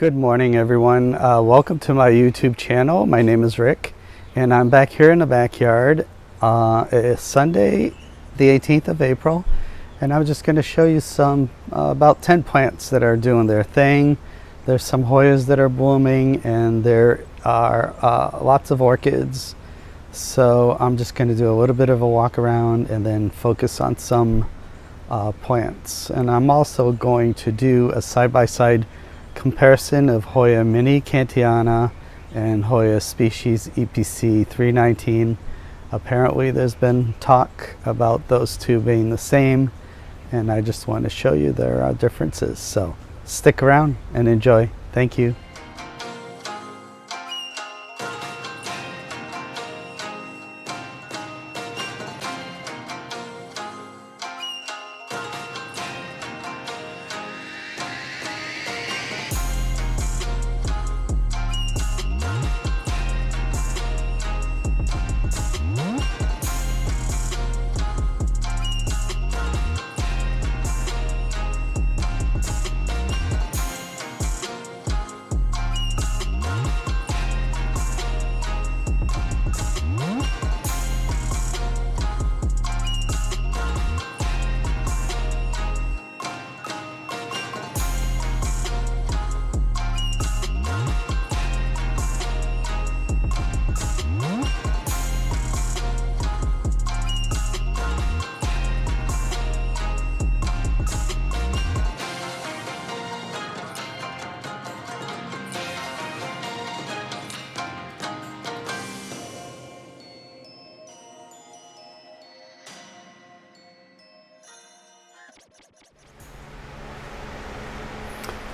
Good morning, everyone. Welcome to my YouTube channel. My name is Rick, and I'm back here in the backyard. It's Sunday, the 18th of April, and I'm just going to show you some about 10 plants that are doing their thing. There's some Hoyas that are blooming, and there are lots of orchids. So I'm just going to do a little bit of a walk around and then focus on some plants. And I'm also going to do a side-by-side comparison of Hoya mini kentiana and Hoya species EPC 319. Apparently there's been talk about those two being the same, and I just want to show you their differences. So stick around and enjoy. Thank you.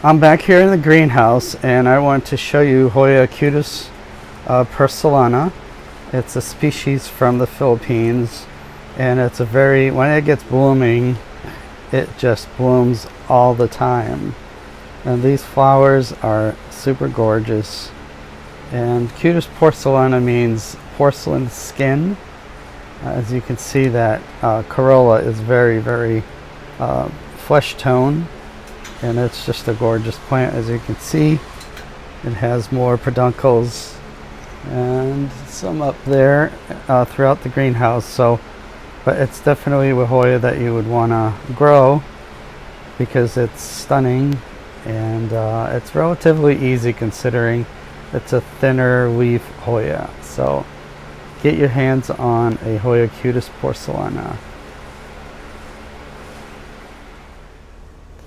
I'm back here in the greenhouse, and I want to show you Hoya Cutis porcellana. It's a species from the Philippines, and it's a when it gets blooming, it just blooms all the time. And these flowers are super gorgeous. And Cutis porcellana means porcelain skin. As you can see, that corolla is very flesh tone. And it's just a gorgeous plant. As you can see, it has more peduncles and some up there throughout the greenhouse. But it's definitely a Hoya that you would want to grow because it's stunning, and it's relatively easy considering it's a thinner leaf Hoya. So get your hands on a Hoya Cutis porcellana.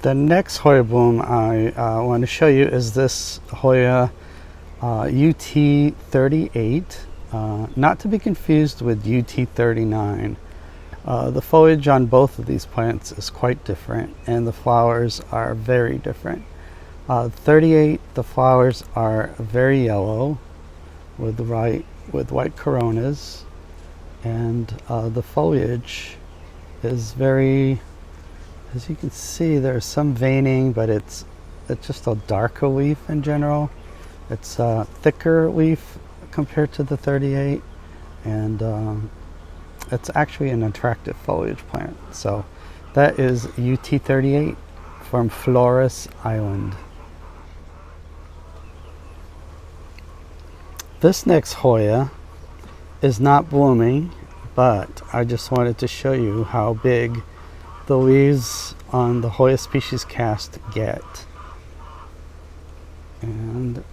The next Hoya bloom I want to show you is this Hoya UT38, not to be confused with UT39. The foliage on both of these plants is quite different, and the flowers are very different. 38, the flowers are very yellow with white coronas, and the foliage is very, as you can see, there's some veining, but it's just a darker leaf in general. It's a thicker leaf compared to the 38, and it's actually an attractive foliage plant. So that is UT38 from Flores Island. This next Hoya is not blooming, but I just wanted to show you how big the leaves on the Hoya species cast get. And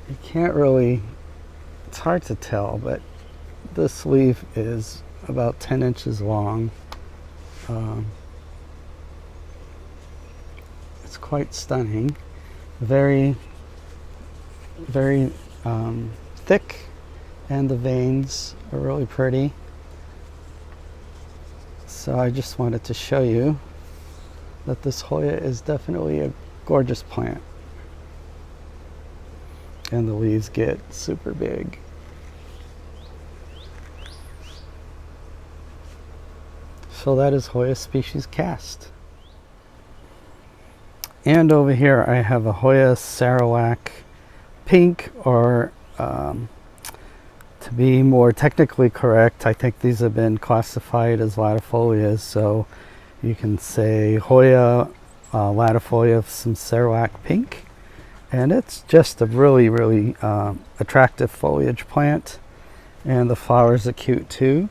you can't really, it's hard to tell, but this leaf is about 10 inches long. It's quite stunning. Very thick, and the veins are really pretty. So I just wanted to show you that this Hoya is definitely a gorgeous plant. And the leaves get super big. So that is Hoya species cast. And over here I have a Hoya Sarawak pink, or to be more technically correct, I think these have been classified as latifolias, so you can say Hoya latifolia of some Sarawak pink, and it's just a really attractive foliage plant, and the flowers are cute too.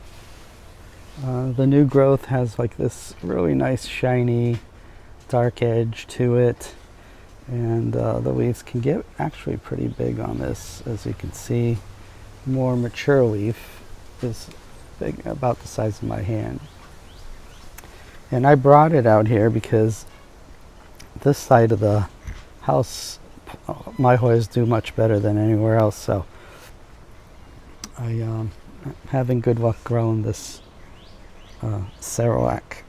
The new growth has like this really nice shiny dark edge to it, and the leaves can get actually pretty big on this. As you can see, more mature leaf is big, about the size of my hand. And I brought it out here because this side of the house, my Hoyas do much better than anywhere else, so I'm having good luck growing this Sarawak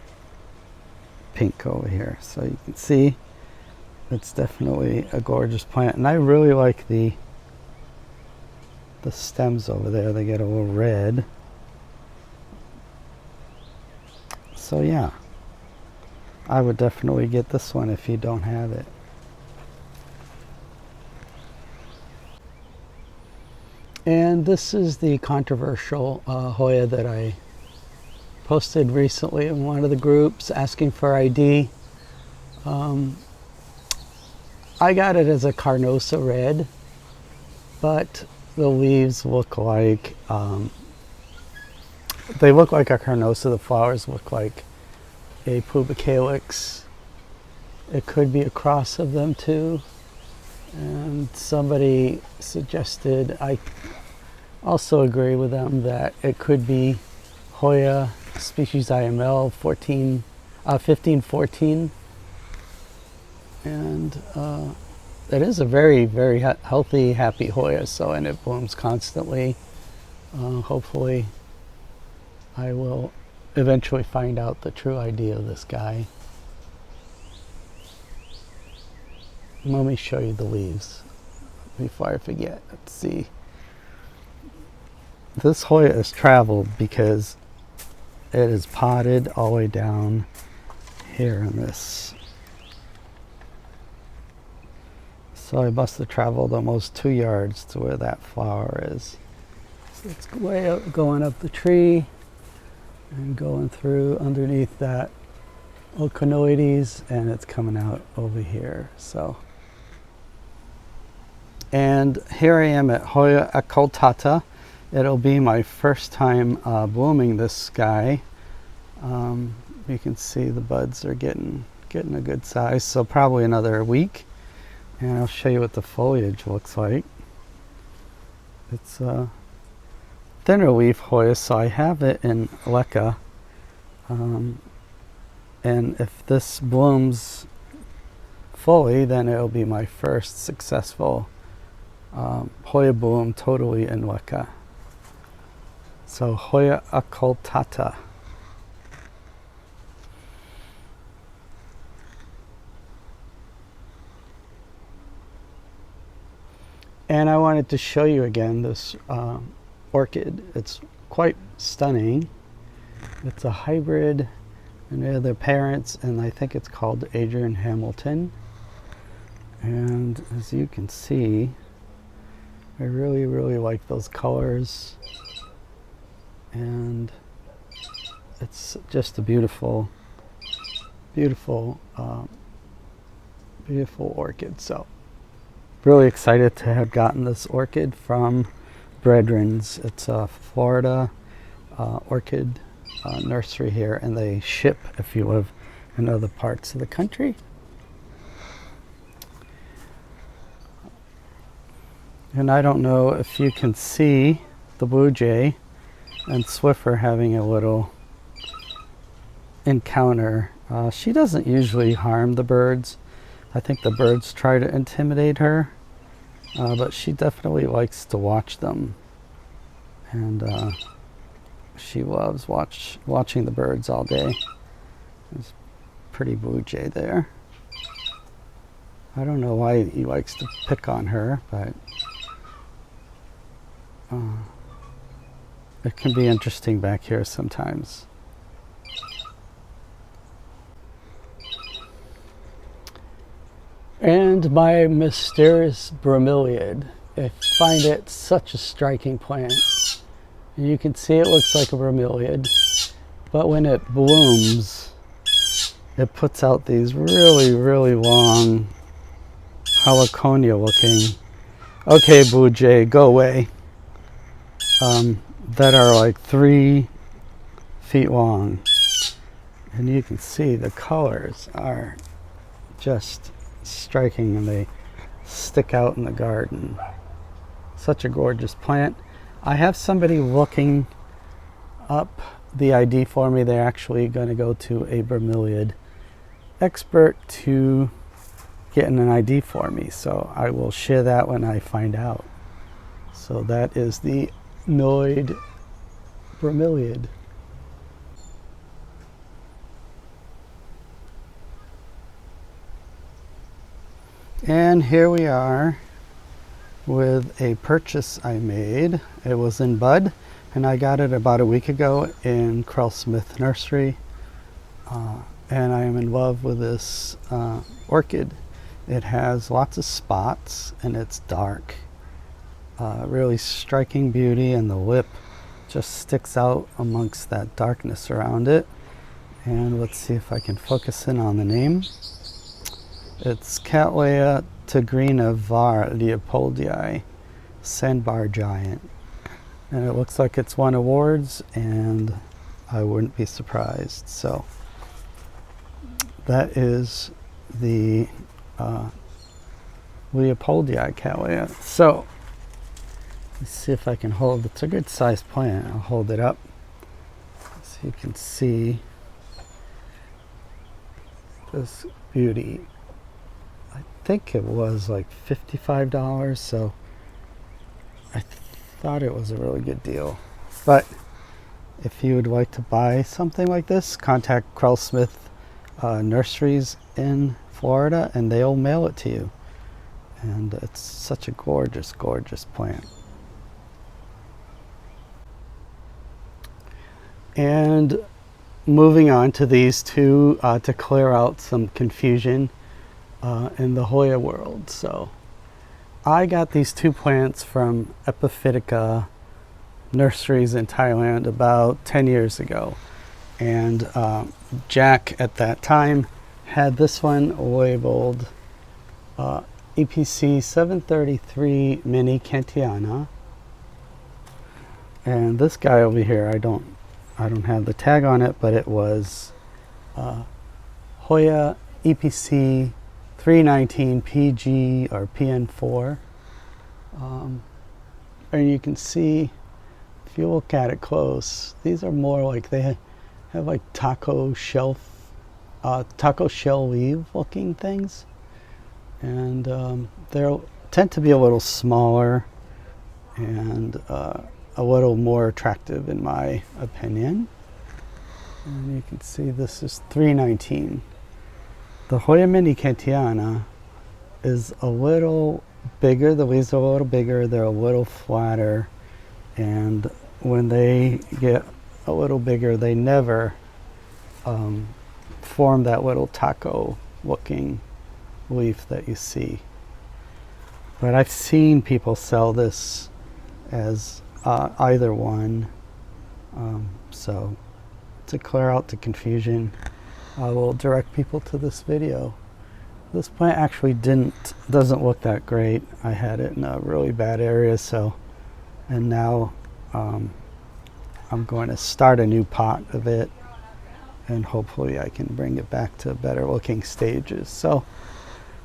pink over here. So you can see it's definitely a gorgeous plant, and I really like the stems over there. They get a little red. So yeah, I would definitely get this one if you don't have it. And this is the controversial Hoya that I posted recently in one of the groups asking for ID. I got it as a Carnosa red, but the leaves look like they look like a Carnosa. The flowers look like a pubicalyx. It could be a cross of them too. And somebody suggested, I also agree with them, that it could be Hoya species IML 1514. And it is a very healthy, happy Hoya, so, and it blooms constantly. Hopefully I will eventually find out the true ID of this guy. Let me show you the leaves before I forget. Let's see. This Hoya has traveled because it is potted all the way down here in this. So I must have traveled almost 2 yards to where that flower is. So it's way up, going up the tree and going through underneath that Oconoides, and it's coming out over here. So, and here I am at Hoya occultata. It'll be my first time blooming this guy. You can see the buds are getting a good size, so probably another week, and I'll show you what the foliage looks like. It's a thinner leaf Hoya, so I have it in leca, and if this blooms fully, then it'll be my first successful Hoya bloom totally in leca. So Hoya occultata. And I wanted to show you again this orchid. It's quite stunning. It's a hybrid, and they're their parents, and I think it's called Adrian Hamilton. And as you can see, I really like those colors, and it's just a beautiful orchid. So really excited to have gotten this orchid from Brethren's. It's a Florida orchid nursery here, and they ship if you live in other parts of the country. And I don't know if you can see the blue jay and Swiffer having a little encounter. She doesn't usually harm the birds. I think the birds try to intimidate her, but she definitely likes to watch them, and she loves watching the birds all day. There's a pretty blue jay there. I don't know why he likes to pick on her, but it can be interesting back here sometimes. And my mysterious bromeliad. I find it such a striking plant. And you can see it looks like a bromeliad, but when it blooms, it puts out these really, really long heliconia looking, okay, Blue Jay, go away, that are like 3 feet long. And you can see the colors are just striking, and they stick out in the garden. Such a gorgeous plant. I have somebody looking up the ID for me. They're actually going to go to a Bromeliad expert to get an ID for me, so I will share that when I find out. So that is the Noid Bromeliad. And here we are with a purchase I made. It was in bud, and I got it about a week ago in Krell Smith Nursery. And I am in love with this orchid. It has lots of spots and it's dark. Really striking beauty, and the lip just sticks out amongst that darkness around it. And let's see if I can focus in on the name. It's Cattleya tigrina var Leopoldia, Sandbar giant. And it looks like it's won awards, and I wouldn't be surprised. So that is the Leopoldia Cattleya. So let's see if I can hold, it's a good sized plant. I'll hold it up so you can see this beauty. I think it was like $55, so I thought it was a really good deal. But if you would like to buy something like this, contact Krell Smith Nurseries in Florida, and they'll mail it to you. And it's such a gorgeous, gorgeous plant. And moving on to these two to clear out some confusion in the Hoya world. So I got these two plants from Epiphytica Nurseries in Thailand about 10 years ago. And Jack at that time had this one labeled EPC 733 Mini Kentiana. And this guy over here, I don't have the tag on it, but it was Hoya EPC 319 PG or PN4. And you can see, if you look at it close, these are more like, they have like taco shell leaf looking things. And they tend to be a little smaller and a little more attractive in my opinion. And you can see this is 319. The Hoya Mini Kentiana is a little bigger. The leaves are a little bigger. They're a little flatter. And when they get a little bigger, they never form that little taco looking leaf that you see. But I've seen people sell this as either one. So to clear out the confusion, I will direct people to this video. This plant actually doesn't look that great. I had it in a really bad area, and now I'm going to start a new pot of it, and hopefully I can bring it back to better looking stages. So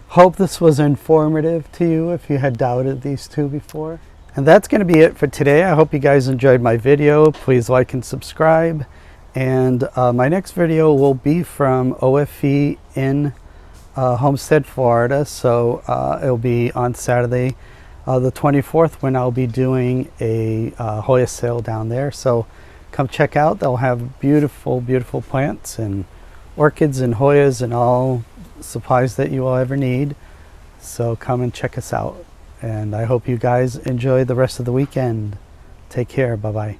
hope this was informative to you if you had doubted these two before. And that's going to be it for today. I hope you guys enjoyed my video. Please like and subscribe. And my next video will be from OFE in Homestead, Florida. So it'll be on Saturday the 24th, when I'll be doing a Hoya sale down there. So come check out. They'll have beautiful, beautiful plants and orchids and Hoyas and all supplies that you will ever need. So come and check us out. And I hope you guys enjoy the rest of the weekend. Take care. Bye-bye.